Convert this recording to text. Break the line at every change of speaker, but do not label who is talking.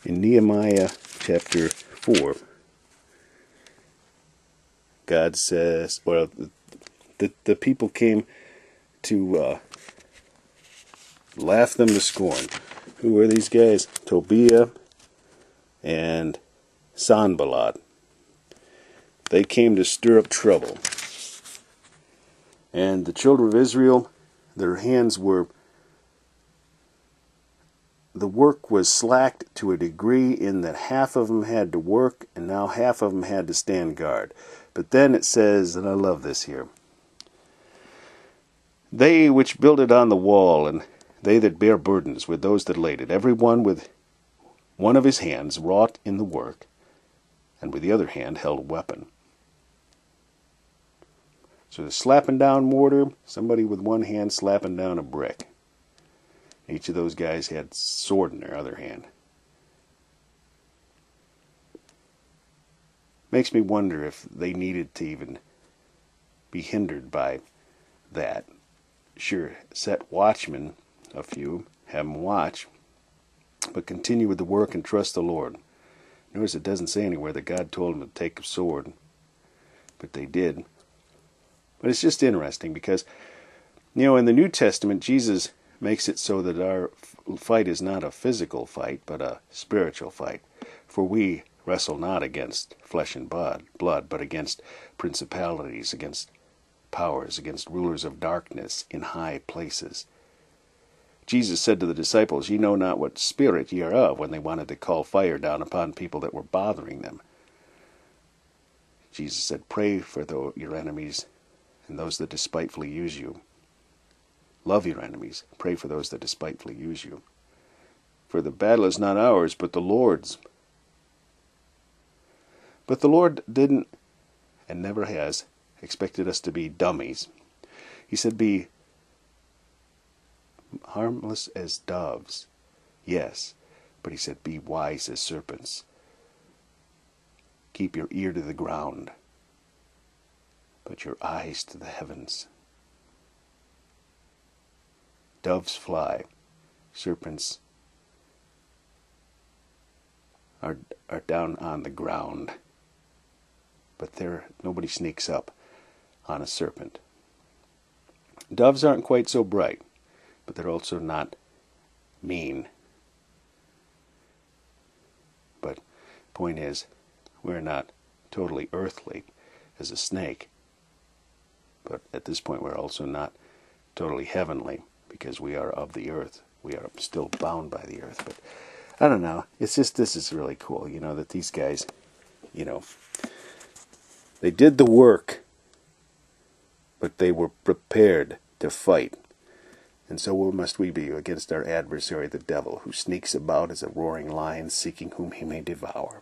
In Nehemiah chapter 4, God says, well, the people came to laugh them to scorn. Who were these guys? Tobiah and Sanballat. They came to stir up trouble. And the children of Israel, their hands were, the work was slacked to a degree in that half of them had to work and now half of them had to stand guard. But then it says, and I love this here, they which builded on the wall, and they that bear burdens with those that laid it, every one with one of his hands wrought in the work, and with the other hand held a weapon. So they're slapping down mortar, somebody with one hand slapping down a brick. Each of those guys had a sword in their other hand. Makes me wonder if they needed to even be hindered by that. Sure, set watchmen, a few, have them watch, but continue with the work and trust the Lord. Notice it doesn't say anywhere that God told them to take a sword, but they did. But it's just interesting because, in the New Testament, Jesus makes it so that our fight is not a physical fight, but a spiritual fight. For we wrestle not against flesh and blood, but against principalities, against powers, against rulers of darkness in high places. Jesus said to the disciples, "Ye know not what spirit ye are of," when they wanted to call fire down upon people that were bothering them. Jesus said, "Pray for your enemies and those that despitefully use you. Love your enemies. Pray for those that despitefully use you. For the battle is not ours, but the Lord's." But the Lord didn't, and never has, expected us to be dummies. He said, "Be harmless as doves." Yes, but he said, "Be wise as serpents. Keep your ear to the ground, but your eyes to the heavens." Doves fly, serpents are down on the ground, but nobody sneaks up on a serpent. Doves aren't quite so bright, but they're also not mean. But point is, we're not totally earthly as a snake, but at this point we're also not totally heavenly, because we are of the earth. We are still bound by the earth. But I don't know. It's just, this is really cool, that these guys, they did the work, but they were prepared to fight. And so what must we be against our adversary, the devil, who sneaks about as a roaring lion, seeking whom he may devour?